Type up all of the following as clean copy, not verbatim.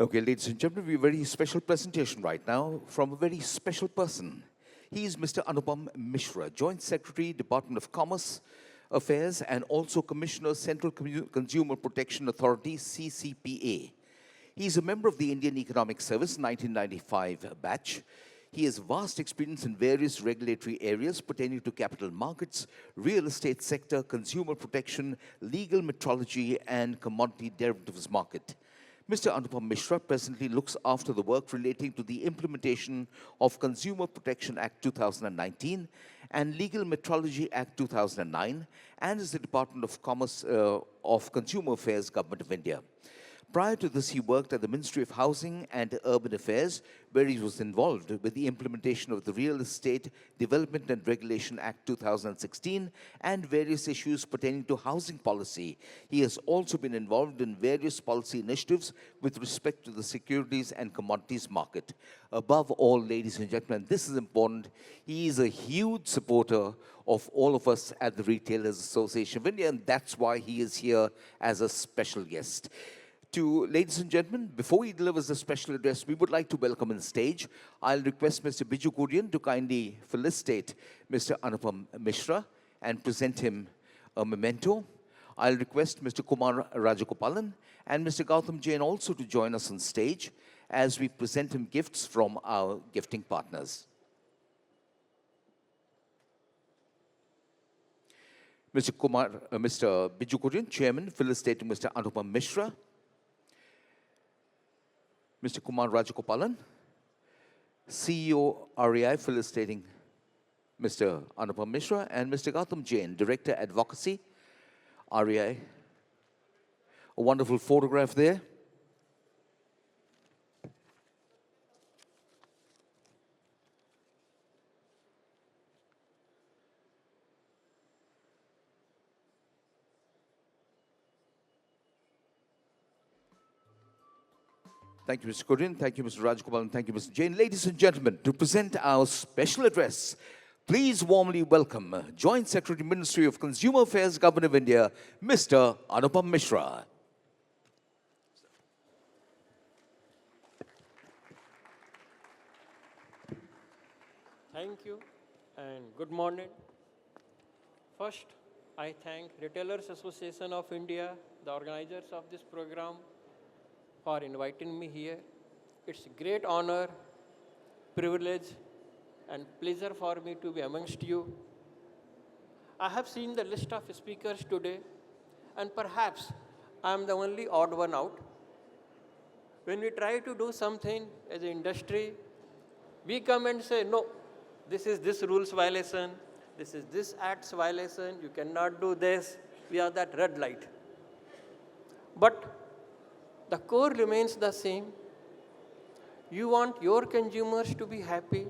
Okay, ladies and gentlemen, we have a very special presentation right now from a very special person. He is Mr. Anupam Mishra, Joint Secretary, Department of Commerce Affairs, and also Commissioner, Central Consumer Protection Authority, CCPA. He is a member of the Indian Economic Service 1995 batch. He has vast experience in various regulatory areas pertaining to capital markets, real estate sector, consumer protection, legal metrology, and commodity derivatives market. Mr. Anupam Mishra presently looks after the work relating to the implementation of Consumer Protection Act 2019 and Legal Metrology Act 2009 and is the Department of Commerce of Consumer Affairs, Government of India. Prior to this, he worked at the Ministry of Housing and Urban Affairs, where he was involved with the implementation of the Real Estate Development and Regulation Act 2016 and various issues pertaining to housing policy. He has also been involved in various policy initiatives with respect to the securities and commodities market. Above all, ladies and gentlemen, this is important, he is a huge supporter of all of us at the Retailers Association of India, and that's why he is here as a special guest. Ladies and gentlemen, before he delivers the special address, we would like to welcome on stage. I'll request Mr. Biju Kurian to kindly felicitate Mr. Anupam Mishra and present him a memento. I'll request Mr. Kumar Rajagopalan and Mr. Gautam Jain also to join us on stage as we present him gifts from our gifting partners. Mr. Biju Kurian, Chairman, felicitating Mr. Anupam Mishra. Mr. Kumar Rajagopalan, CEO REI, felicitating Mr. Anupam Mishra, and Mr. Gautam Jain, Director Advocacy, REI. A wonderful photograph there. Thank you, Mr. Kurian. Thank you, Mr. Rajagopalan. Thank you, Mr. Jain. Ladies and gentlemen, to present our special address, please warmly welcome Joint Secretary, Ministry of Consumer Affairs, Government of India, Mr. Anupam Mishra. Thank you and good morning. First, I thank Retailers Association of India, the organizers of this program, for inviting me here. It's a great honor, privilege, and pleasure for me to be amongst you. I have seen the list of speakers today, and perhaps I'm the only odd one out. When we try to do something as an industry, we come and say, no, this is this rules violation, this is this act's violation, you cannot do this, we are that red light. But the core remains the same. You want your consumers to be happy.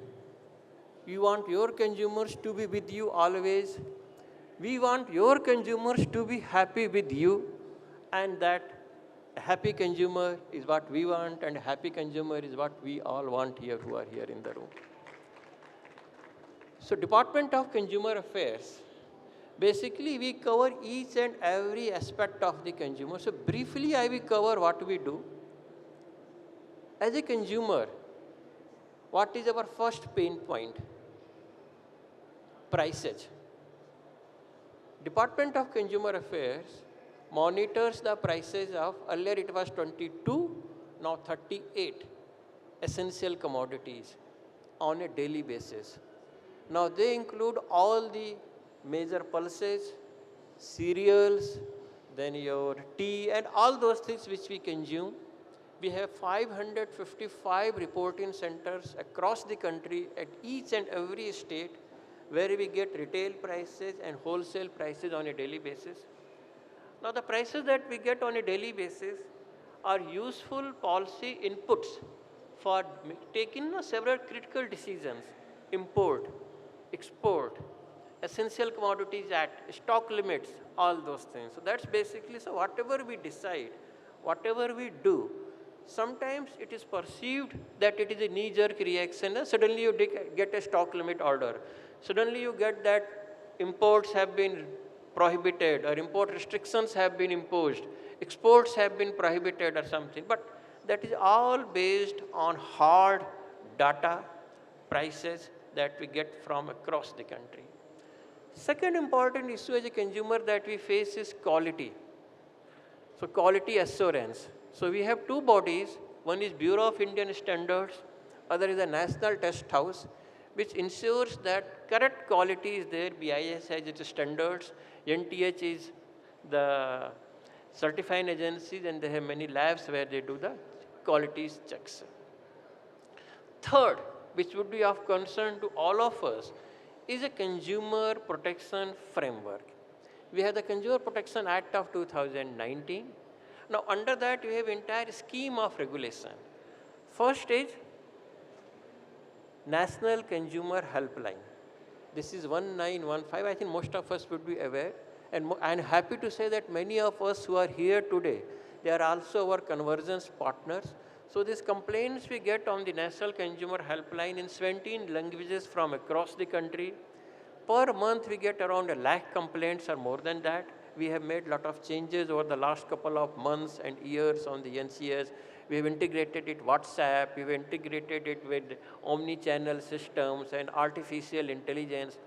You want your consumers to be with you always. We want your consumers to be happy with you, and that a happy consumer is what we want, and a happy consumer is what we all want here who are here in the room. So Department of Consumer Affairs, basically, we cover each and every aspect of the consumer. So briefly, I will cover what we do. As a consumer, what is our first pain point? Prices. Department of Consumer Affairs monitors the prices of, earlier it was 22, now 38 essential commodities on a daily basis. Now they include all the major pulses, cereals, then your tea, and all those things which we consume. We have 555 reporting centers across the country at each and every state where we get retail prices and wholesale prices on a daily basis. Now the prices that we get on a daily basis are useful policy inputs for taking several critical decisions: import, export, Essential Commodities Act, stock limits, all those things. So that's basically, so whatever we decide, whatever we do, sometimes it is perceived that it is a knee-jerk reaction. Suddenly you get a stock limit order. Suddenly you get that imports have been prohibited or import restrictions have been imposed, exports have been prohibited or something. But That is all based on hard data prices that we get from across the country. Second important issue as a consumer that we face is quality. So quality assurance. So we have two bodies. One is Bureau of Indian Standards, other is the National Test House, which ensures that correct quality is there. BIS has its standards, NTH is the certifying agencies, and they have many labs where they do the quality checks. Third, which would be of concern to all of us, is a consumer protection framework. We have the Consumer Protection Act of 2019. Now, under that, we have entire scheme of regulation. First is National Consumer Helpline. This is 1915. I think most of us would be aware. And I'm happy to say that many of us who are here today, they are also our convergence partners. So these complaints we get on the National Consumer Helpline in 17 languages from across the country. Per month we get around 1 lakh complaints or more than that. We have made a lot of changes over the last couple of months and years on the NCS. We have integrated it WhatsApp, we have integrated it with omni-channel systems and artificial intelligence.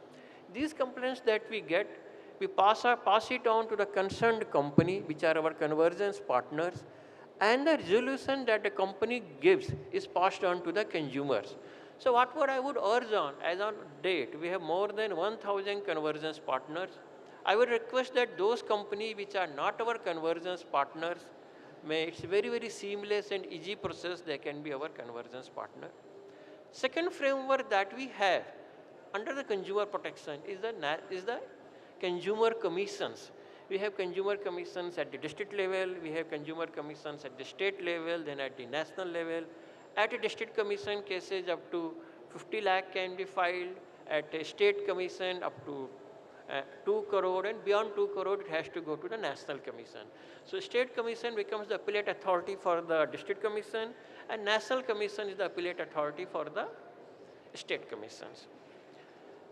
These complaints that we get, we pass it on to the concerned company, which are our convergence partners, and the resolution that the company gives is passed on to the consumers. So what I would urge on, as on date, we have more than 1,000 convergence partners. I would request that those companies which are not our convergence partners, it's a very, very seamless and easy process, they can be our convergence partner. Second framework that we have under the consumer protection is the consumer commissions. We have consumer commissions at the district level, we have consumer commissions at the state level, then at the national level. At a district commission, cases up to 50 lakh can be filed. At a state commission, up to 2 crore, and beyond 2 crore, it has to go to the national commission. So state commission becomes the appellate authority for the district commission, and national commission is the appellate authority for the state commissions.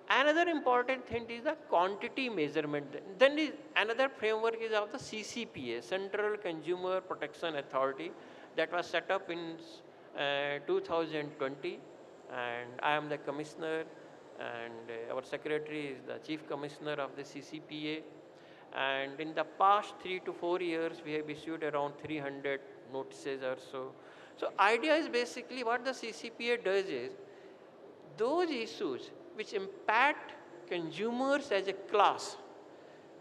Another important thing is the quantity measurement. Then another framework is of the CCPA, Central Consumer Protection Authority, that was set up in 2020, and I am the commissioner, and our secretary is the chief commissioner of the CCPA. And in the past 3 to 4 years, we have issued around 300 notices or so. So idea is basically what the CCPA does is, those issues which impact consumers as a class,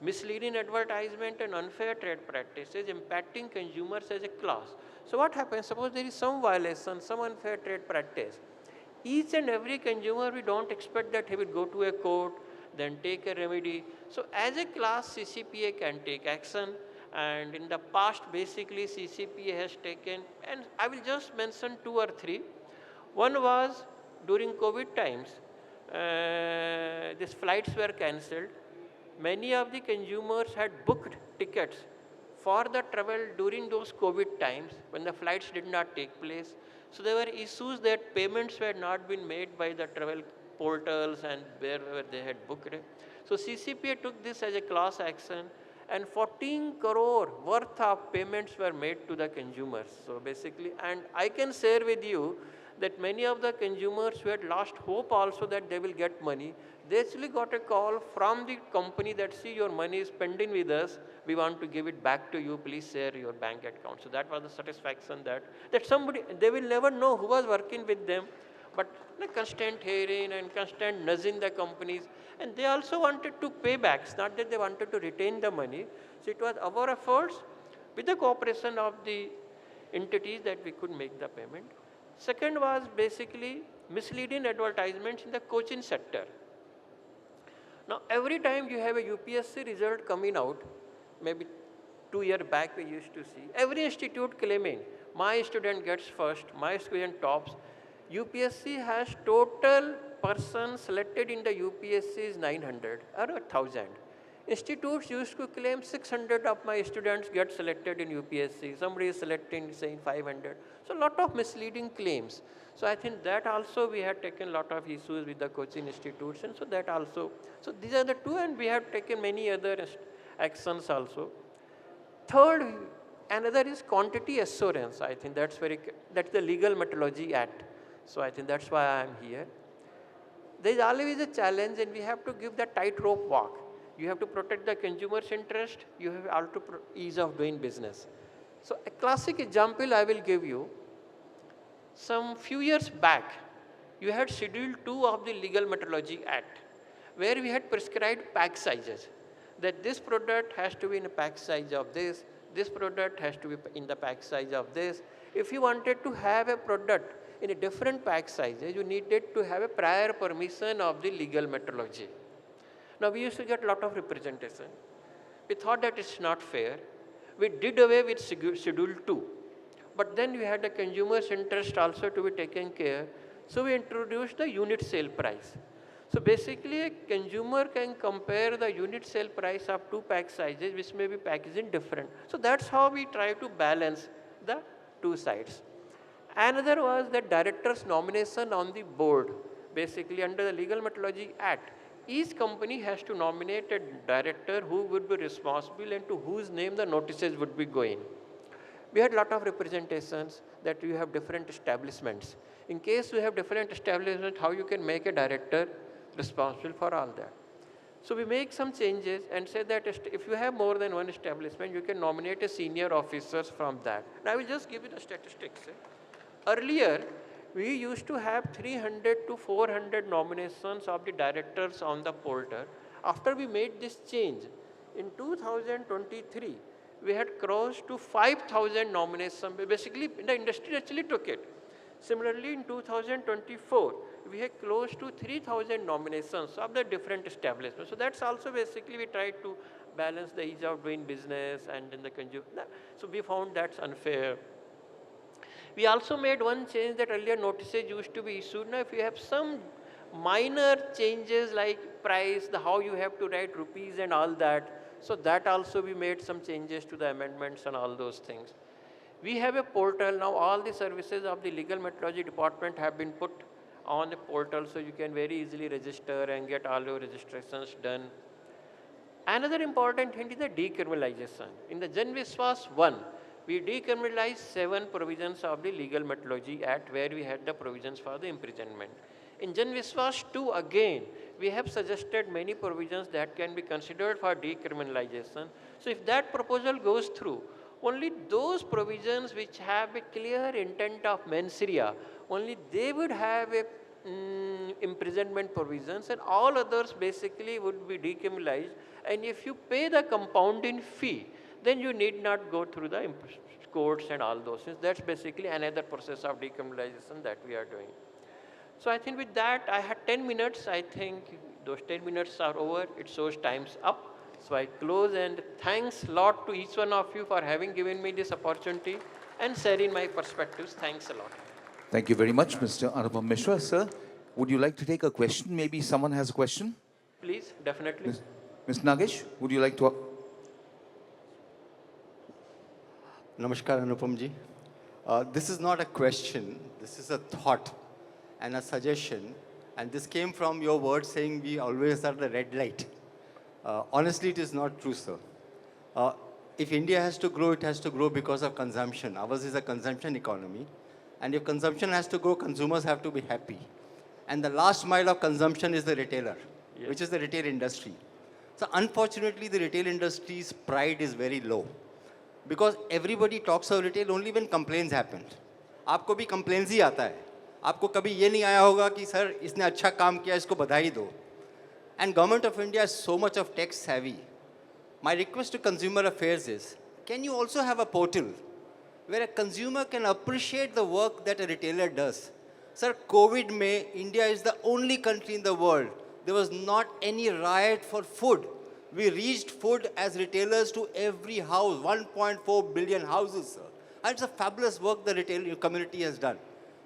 misleading advertisement and unfair trade practices impacting consumers as a class. So what happens, suppose there is some violation, some unfair trade practice. Each and every consumer, we don't expect that he will go to a court, then take a remedy. So as a class, CCPA can take action, and in the past, basically CCPA has taken, and I will just mention 2 or 3. One was during COVID times, these flights were cancelled. Many of the consumers had booked tickets for the travel during those COVID times when the flights did not take place. So there were issues that payments were not been made by the travel portals and wherever they had booked. So CCPA took this as a class action, and 14 crore worth of payments were made to the consumers. So basically, and I can share with you that many of the consumers who had lost hope also that they will get money, they actually got a call from the company that, see, your money is pending with us, we want to give it back to you, please share your bank account. So that was the satisfaction that somebody, they will never know who was working with them, but the constant hearing and constant nudging the companies, and they also wanted to pay back, it's not that they wanted to retain the money. So it was our efforts with the cooperation of the entities that we could make the payment. Second was basically misleading advertisements in the coaching sector. Now, every time you have a UPSC result coming out, maybe 2 years back we used to see, every institute claiming, my student gets first, my student tops. UPSC has total persons selected in the UPSC is 900 or 1,000. Institutes used to claim 600 of my students get selected in UPSC. Somebody is selecting, saying 500. So a lot of misleading claims. So I think that also we have taken a lot of issues with the coaching institutes, and so that also. So these are the 2, and we have taken many other actions also. Third, Another is quantity assurance. I think that's the Legal Metrology Act. So I think that's why I'm here. There is always a challenge, and we have to give the tightrope walk. You have to protect the consumer's interest. You have also ease of doing business. So a classic example I will give you. Some few years back, you had Schedule 2 of the Legal Metrology Act, where we had prescribed pack sizes, that this product has to be in a pack size of this product has to be in the pack size of this. If you wanted to have a product in a different pack sizes, you needed to have a prior permission of the legal metrology. Now, we used to get a lot of representation. We thought that it's not fair. We did away with Schedule 2. But then we had the consumer's interest also to be taken care. So we introduced the unit sale price. So basically, a consumer can compare the unit sale price of two pack sizes, which may be packaging different. So that's how we try to balance the two sides. Another was the director's nomination on the board. Basically, under the Legal Metrology Act, each company has to nominate a director who would be responsible and to whose name the notices would be going. We had a lot of representations that you have different establishments. In case you have different establishments, how you can make a director responsible for all that. So we make some changes and say that if you have more than one establishment, you can nominate a senior officers from that. Now I will just give you the statistics. Earlier, we used to have 300 to 400 nominations of the directors on the portal. After we made this change, in 2023, we had crossed to 5,000 nominations. Basically, the industry actually took it. Similarly, in 2024, we had close to 3,000 nominations of the different establishments. So that's also basically we tried to balance the ease of doing business and in the consumer. So we found that's unfair. We also made one change that earlier notices used to be issued. Now, if you have some minor changes like price, how you have to write rupees and all that, so that also we made some changes to the amendments and all those things. We have a portal now. All the services of the Legal Metrology Department have been put on the portal, so you can very easily register and get all your registrations done. Another important hint is the decriminalization. In the Jan Vishwas 1, we decriminalized 7 provisions of the Legal Metrology Act where we had the provisions for the imprisonment. In Jan Vishwas 2 again, we have suggested many provisions that can be considered for decriminalization. So if that proposal goes through, only those provisions which have a clear intent of mens rea, only they would have a imprisonment provisions, and all others basically would be decriminalized. And if you pay the compounding fee, then you need not go through the courts and all those things. That's basically another process of decriminalization that we are doing. So I think with that, I had 10 minutes. I think those 10 minutes are over. It shows time's up. So I close, and thanks a lot to each one of you for having given me this opportunity and sharing my perspectives. Thanks a lot. Thank you very much, Mr. Anupam Mishra. Sir, would you like to take a question? Maybe someone has a question? Please, definitely. Ms. Nagesh, would you like to? Namaskar, Anupam ji. This is not a question. This is a thought and a suggestion. And this came from your words saying we always are the red light. Honestly, it is not true, sir. If India has to grow, it has to grow because of consumption. Ours is a consumption economy. And if consumption has to grow, consumers have to be happy. And the last mile of consumption is the retailer, yes, which is the retail industry. So unfortunately, the retail industry's pride is very low. Because everybody talks of retail only when complaints happen. आपको भी complaints ही आता है. आपको कभी ये नहीं आया होगा कि सर इसने अच्छा काम किया, इसको बधाई दो. And Government of India is so much of tech savvy. My request to Consumer Affairs is, can you also have a portal where a consumer can appreciate the work that a retailer does? Sir, COVID May, India is the only country in the world. There was not any riot for food. We reached food as retailers to every house, 1.4 billion houses, sir. And it's a fabulous work the retail community has done.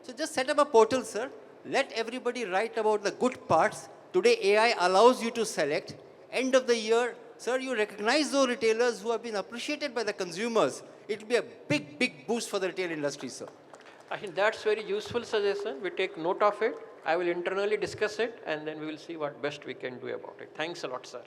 So just set up a portal, sir. Let everybody write about the good parts. Today, AI allows you to select. End of the year, sir, you recognize those retailers who have been appreciated by the consumers. It will be a big, big boost for the retail industry, sir. I think that's very useful suggestion. We take note of it. I will internally discuss it, and then we will see what best we can do about it. Thanks a lot, sir.